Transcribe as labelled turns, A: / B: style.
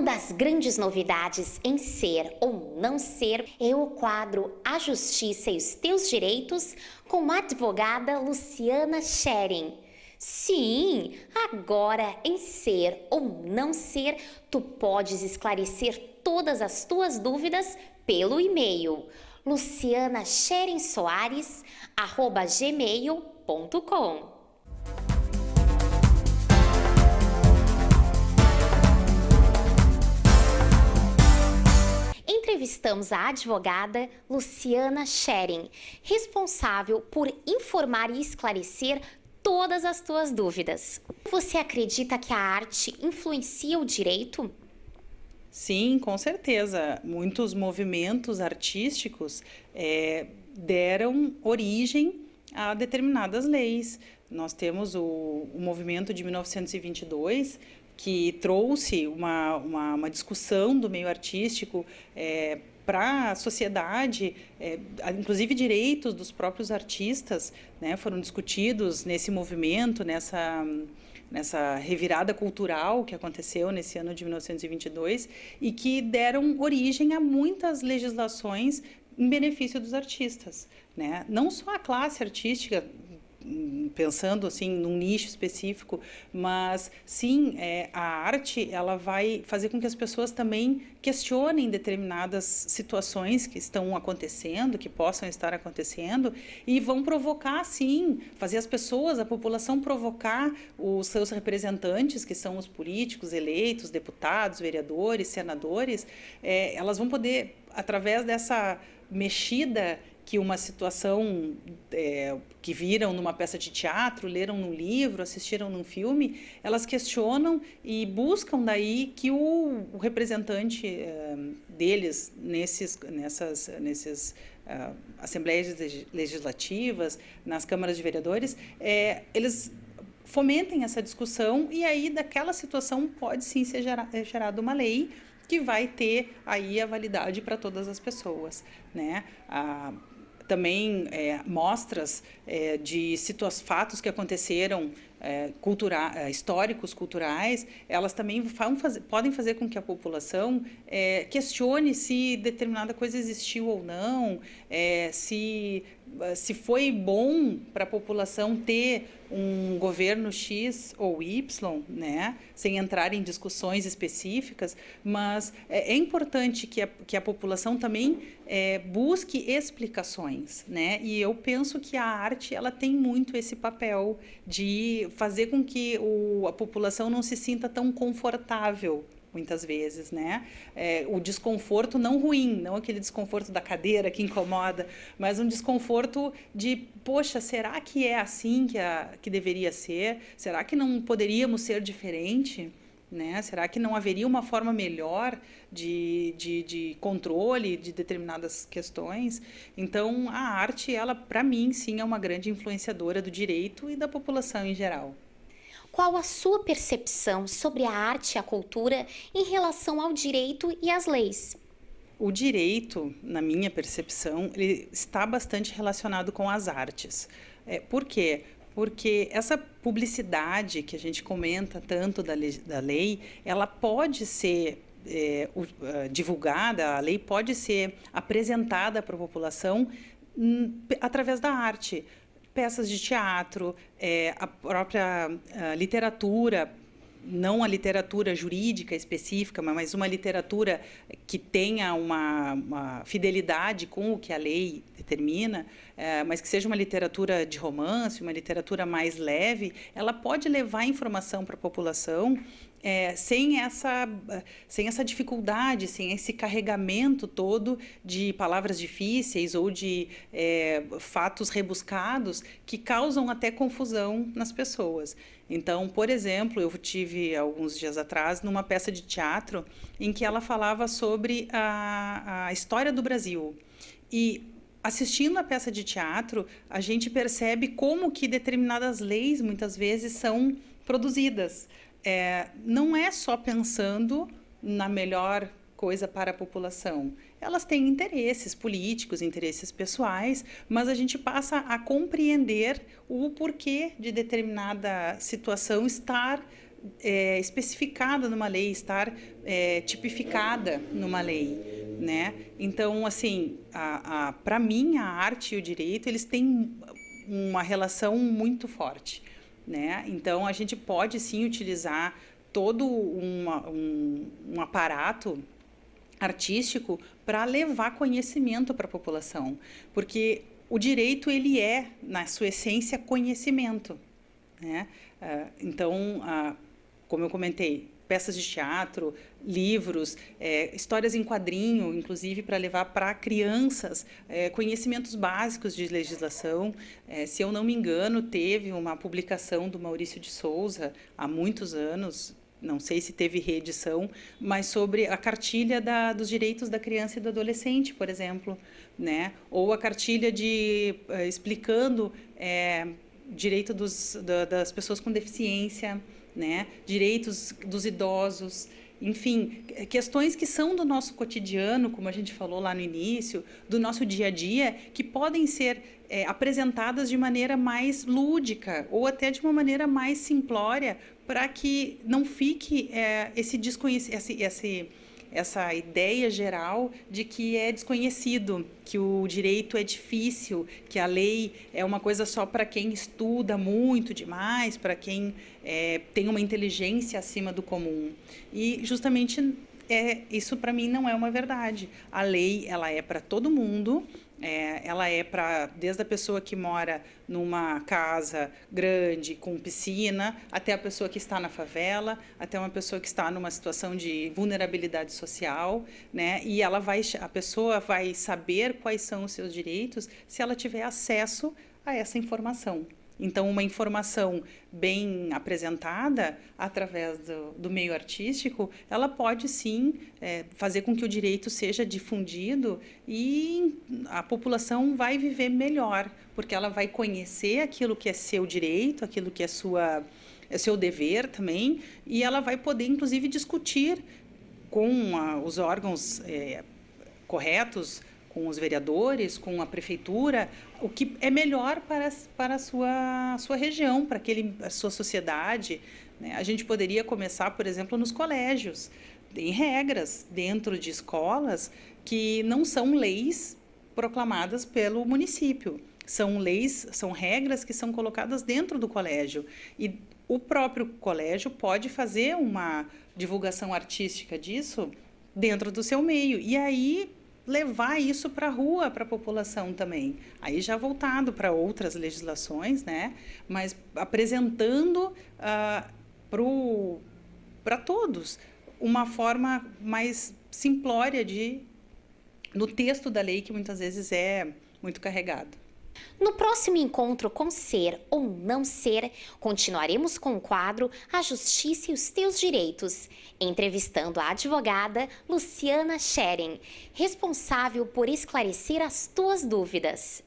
A: das grandes novidades em Ser ou Não Ser é o quadro A Justiça e os Teus Direitos com a advogada Luciana Schering. Sim, agora em Ser ou Não Ser, tu podes esclarecer todas as tuas dúvidas pelo e-mail lucianascherensoares@gmail.com. Entrevistamos a advogada Luciana Schering, responsável por informar e esclarecer todas as tuas dúvidas. Você acredita que a arte influencia o direito?
B: Sim, com certeza. Muitos movimentos artísticos deram origem a determinadas leis. Nós temos o movimento de 1922, que trouxe uma discussão do meio artístico para a sociedade, inclusive direitos dos próprios artistas, né, foram discutidos nesse movimento, nessa revirada cultural que aconteceu nesse ano de 1922 e que deram origem a muitas legislações em benefício dos artistas, né? Não só a classe artística, pensando assim num nicho específico, mas sim, a arte ela vai fazer com que as pessoas também questionem determinadas situações que estão acontecendo, que possam estar acontecendo, e vão provocar, sim, fazer as pessoas, a população provocar os seus representantes, que são os políticos eleitos, deputados, vereadores, senadores, elas vão poder, através dessa mexida que uma situação que viram numa peça de teatro, leram num livro, assistiram num filme, elas questionam e buscam daí que o representante deles nessas assembleias legislativas, nas câmaras de vereadores, eles fomentem essa discussão e aí daquela situação pode sim ser gerada uma lei que vai ter aí a validade para todas as pessoas, né? Também mostras de fatos que aconteceram históricos, culturais, elas também podem fazer com que a população questione se determinada coisa existiu ou não, se foi bom para a população ter um governo X ou Y, né, sem entrar em discussões específicas, mas é importante que a população também busque explicações, né? E eu penso que a arte ela tem muito esse papel de fazer com que a população não se sinta tão confortável muitas vezes, né? O desconforto não ruim, não aquele desconforto da cadeira que incomoda, mas um desconforto de, poxa, será que é assim que deveria ser? Será que não poderíamos ser diferente? Né? Será que não haveria uma forma melhor de controle de determinadas questões? Então, a arte, ela, para mim, sim, é uma grande influenciadora do direito e da população em geral.
A: Qual a sua percepção sobre a arte e a cultura em relação ao direito e às leis?
B: O direito, na minha percepção, ele está bastante relacionado com as artes. Por quê? Porque essa publicidade que a gente comenta tanto da lei, ela pode ser divulgada, a lei pode ser apresentada para a população através da arte. Peças de teatro, a própria literatura, não a literatura jurídica específica, mas uma literatura que tenha uma fidelidade com o que a lei determina, mas que seja uma literatura de romance, uma literatura mais leve, ela pode levar informação para a população sem essa dificuldade, sem esse carregamento todo de palavras difíceis ou de fatos rebuscados que causam até confusão nas pessoas. Então, por exemplo, eu tive alguns dias atrás numa peça de teatro em que ela falava sobre a história do Brasil. E assistindo a peça de teatro, a gente percebe como que determinadas leis muitas vezes são produzidas. Não é só pensando na melhor coisa para a população. Elas têm interesses políticos, interesses pessoais, mas a gente passa a compreender o porquê de determinada situação estar especificada numa lei, estar tipificada numa lei, né? Então, assim, para mim, a arte e o direito, eles têm uma relação muito forte, né? Então, a gente pode, sim, utilizar todo um aparato artístico para levar conhecimento para a população, porque o direito, ele é, na sua essência, conhecimento, né? Então, como eu comentei, peças de teatro, livros, histórias em quadrinho, inclusive para levar para crianças conhecimentos básicos de legislação. Se eu não me engano, teve uma publicação do Maurício de Souza há muitos anos, não sei se teve reedição, mas sobre a cartilha dos direitos da criança e do adolescente, por exemplo, né? Ou a cartilha explicando direito das pessoas com deficiência, né? Direitos dos idosos, enfim, questões que são do nosso cotidiano, como a gente falou lá no início, do nosso dia a dia, que podem ser apresentadas de maneira mais lúdica ou até de uma maneira mais simplória, para que não fique essa ideia geral de que é desconhecido, que o direito é difícil, que a lei é uma coisa só para quem estuda muito demais, para quem tem uma inteligência acima do comum. E justamente isso para mim não é uma verdade. A lei, ela é para todo mundo. Ela é desde a pessoa que mora numa casa grande com piscina, até a pessoa que está na favela, até uma pessoa que está numa situação de vulnerabilidade social, né? E a pessoa vai saber quais são os seus direitos se ela tiver acesso a essa informação. Então, uma informação bem apresentada através do meio artístico, ela pode sim fazer com que o direito seja difundido e a população vai viver melhor, porque ela vai conhecer aquilo que é seu direito, aquilo que é seu dever também, e ela vai poder, inclusive, discutir com os órgãos corretos, com os vereadores, com a prefeitura, o que é melhor para a sua região, para a sua sociedade, né? A gente poderia começar, por exemplo, nos colégios. Tem regras dentro de escolas que não são leis proclamadas pelo município. São regras que são colocadas dentro do colégio. E o próprio colégio pode fazer uma divulgação artística disso dentro do seu meio. E aí levar isso para a rua, para a população também. Aí já voltado para outras legislações, né? Mas apresentando para todos uma forma mais simplória no texto da lei, que muitas vezes é muito carregado.
A: No próximo encontro com Ser ou Não Ser, continuaremos com o quadro A Justiça e os Teus Direitos, entrevistando a advogada Luciana Schering, responsável por esclarecer as tuas dúvidas.